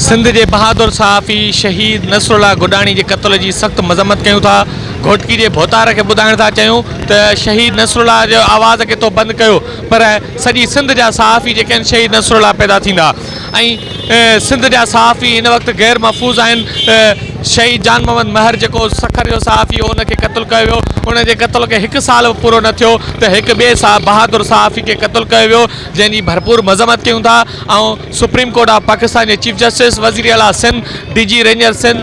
सिंध के बहादुर सहाफ़ी शहीद नसरुल्लाह गुडाणी के कत्ल की सख्त मज़म्मत कयूं था। घोटकी के भोतार के बुधाइण था चयूं तो शहीद नसरुल्लाह जो आवाज़ के तो बंद कयो, पर सजी सिंध जा सहाफ़ी जेके शहीद नसरुल्लाह पैदा थींदा। सिंध जा सहाफ़ी इन वक्त गैर महफूज आहिनि। शहीद जान मोहम्मद महर जो सखर जो सहाफ़ी हो उनके कत्ल किया वियो, उनके कत्ल के 1 साल पूरो न थियो तो एक बे बहादुर सहाफ़ी के कत्ल किया वियो, जैसी भरपूर मज़म्मत कयूं था। सुप्रीम कोर्ट ऑफ पाकिस्तान के चीफ जस्टिस वज़ीर आला Sindh DG ranger Sindh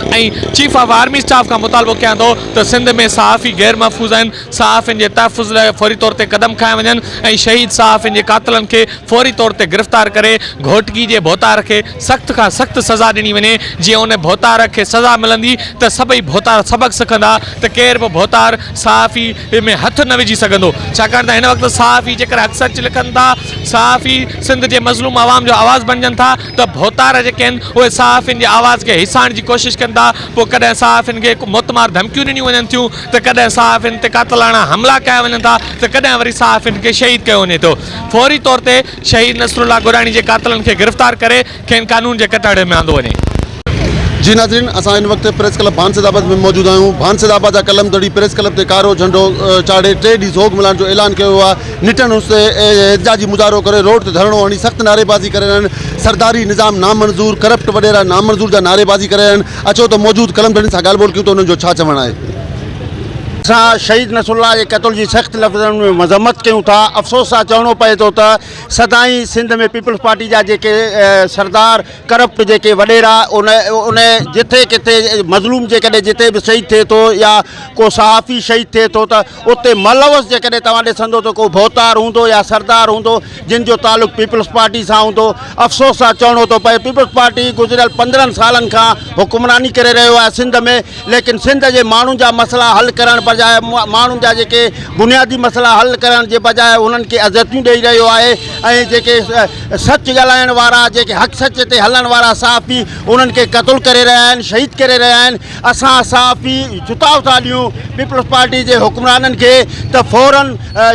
chief of army staff का मुतालबो किया तो सिंध में सहाफ़ी गैर महफूज आहिनि। सहाफ़िन के तहफ़ुज़ लाइ फौरी तौर पर कदम खया वञनि। शहीद सहाफ़िन के कातिलन के फौरी तौर पर गिरफ़्तार करे घोटकी के भोतार के सख्त का सख्त सज़ा ॾिनी वञे। जी उन भोतार के सज़ा मिलंदी तो सभई भोतार सबक सिखंदा तो केर भी भोतार सहाफ़ी में हथ न विझी सघंदो। छाकाणि त हिन वक्त सहाफ़ी जेकर हक़ सच लिखनि था, सहाफ़ी सिंध के मज़लूम आवाम जो आवाज़ बणजनि था, तो भोतार जेके आहिनि उहे सहाफ़िन के आवाज़ के हिसाइण की कोशिश कनि था। पोइ कॾहिं सहाफ़िन के मोतमार धमकियूं ॾिनियूं वञनि थियूं तो कॾहिं सहाफ़िन ते कातिलाना हमला कया वञनि था तो कॾहिं वरी सहाफ़िन के शहीद कयो वञे थो। फौरी तौर ते शहीद नसरुल्लाह गुडाणी के कातिलन के गिरफ़्तार करे खेनि कानून के कटहरे में आंदो वञे। जी नाज़रीन, असां इन वक्त प्रेस क्लब भानसिदाबाद में मौजूद आहियूं। भानसिदाबाद जा कलमदड़ी प्रेस क्लब ते कारो झंडो चाढ़े 3 ॾींहं सोग मिलाइण जो ऐलान किया हुआ। निटन उस एहतजाजी मुज़ाहरो करे रोड ते धरणो हणी सख्त नारेबाजी करे रहिया आहिनि। सरदारी निज़ाम नामंजूर, करप्ट वडेरा नामंजूर जा नारेबाजी करे रहिया आहिनि। अचो तो मौजूद कलमदड़ियुनि सां ॻाल्हि ॿोल कयूं तो उन्हनि जो छा चवणु आहे। असां शहीद नसरुल्लाह के कत्ल की सख्त लफ़्ज़नि में मज़म्मत कयूं था। अफ़सोस सां चवणो पए थो त सदाई सिंध में पीपल्स पार्टी जा जेके सरदार करप्ट जेके वडेरा उन जिथे किथे मज़लूम जेकॾहिं जिते भी शहीद थिए थो या को सहाफ़ी शहीद थिए थो त उते मलवस जेकॾहिं तव्हां ॾिसंदो तो को भोतार हूंदो या सरदार हूंदो जिन जो तालुक़ पीपल्स पार्टी सां हूंदो। अफ़सोस सां चवणो थो पए पीपल्स पार्टी गुज़िरियल 15 सालनि खां हुक्मरानी करे रहियो आहे सिंध में, लेकिन सिंध जे माण्हुनि जा मसला हल करण बजाय माण्हुनि जा जेके बुनियादी मसला हल करण जे बजाय उन्हनि खे अज़तियूं ॾेई रहियो आहे। ऐं जेके सच ॻाल्हाइण वारा जेके हक़ सच ते हलण वारा सहाफ़ी उन्हनि खे क़त्ल करे रहिया आहिनि, शहीद करे रहिया आहिनि। असां सहाफ़ी चुताव था ॾियूं पीपल्स पार्टी जे हुक्मराननि खे त फ़ौरन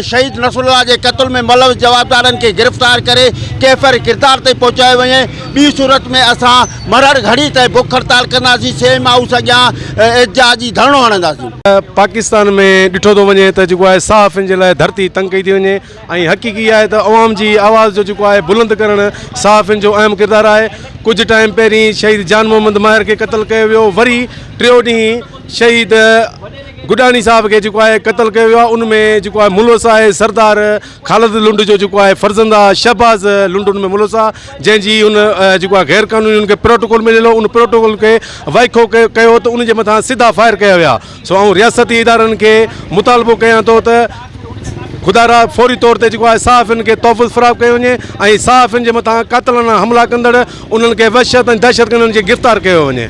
शहीद नसरुल्लाह जे क़त्ल में मुलविस जवाबदारनि खे गिरफ़्तार करे कैफ़र किरदार ते पहुचायो वञे। ॿी सूरत में असां मरड़ घड़ी ताईं बुख हड़ताल कंदासीं, सेम हाउस अॻियां एहतजाजी धरणो हणंदासीं। पाकिस्तान में ॾिठो थो वञे त जेको आहे सहाफ़िन जे लाइ धरती तंग कई थी वञे ऐं हक़ीक़ी आहे त अवाम जी आवाज़ जो जेको आहे बुलंद करणु सहाफ़िन जो अहम किरदारु आहे। कुझु टाइम पहिरीं शहीद जान मोहम्मद महर के कत्ल कयो वियो, वरी 3 ॾींहं शहीद गुडाणी साहब के जो है कत्ल किया हुआ। उनमें जो है मुलवस है सरदार खालिद लुंड जो है फर्जंदा शहबाज लुंड उनमें मुलवस है, जैसी उन जो गैर कानूनी उनके प्रोटोकॉल मिलो, उन प्रोटोकॉल के वाइखो कयो तो उन मथा सीधा फायर किया हुआ। सो रियासती इदारन के मुतालबो कया तो खुदारा फौरी तौर पर जो है सहाफ़िन के तोहफ़ुज़ फ़राहम किया वञे ऐं सहाफ़िन जे मथा कातिलाना हमला कंदड़ उन्हनि खे वहशत ऐं दहशत कंदड़नि खे गिरफ़्तार कियो वञे।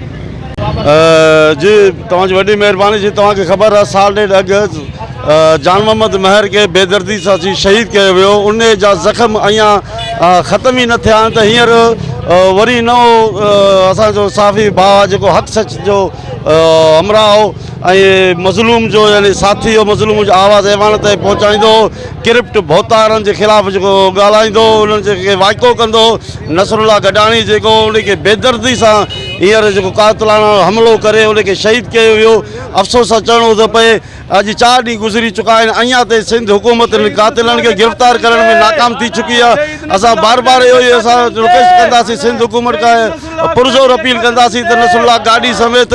जी तव्हांजी वॾी महिरबानी जी। तव्हांखे ख़बर आहे साल ॾेढ अॻु जान मोहम्मद महर के बेदर्दी सां शहीद किया वियो। उन जा ज़ख़्म अञा ख़त्म ही न थिया आहिनि त हींअर वरी नओं असांजो सहाफ़ी भाउ जेको हक़ सच जो हमरा हो ऐं मज़लूम जो यानी साथी हो मज़लूम जो आवाज़ ऐवान ताईं पहुचाईंदो, किरप्ट भोतारनि जे ख़िलाफ़ जेको ॻाल्हाईंदो, उन्हनि जेके वाइको कंदो। नसरुल्लाह गडाणी जेको उनखे बेदर्दी सां हींअर जेको कातिलाना हमिलो करे उनखे शहीद कयो वियो। अफ़सोस सां चवणो थो पए अॼु 4 ॾींहं गुज़री चुका आहिनि, अञा ताईं सिंध हुकूमत कातिलनि खे गिरफ़्तार करण में नाकाम थी चुकी आहे। असां बार बार इहो ई असां रिक्वेस्ट कंदासीं सिंध हुकूमत खां पुरज़ोर अपील कंदासीं त नसरुल्लाह गाड़ी समेत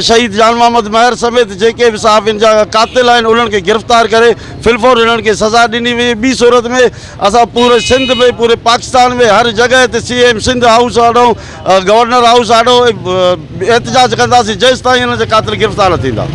शहीद जान मोहम्मद महर समेत जेके भी सहाफ़िन जा कातिल आहिनि उन्हनि खे गिरफ़्तार करे फिलफौर इन्हनि खे सज़ा ॾिनी वञे। ॿी सूरत में असां पूरे सिंध में पूरे पाकिस्तान में हर जॻह ते CM सिंध हाउस आॾो गवर्नर हाउस आॾो एहतजाज कंदासीं जेसिताईं हिन जा कातिल गिरफ़्तार न थींदा।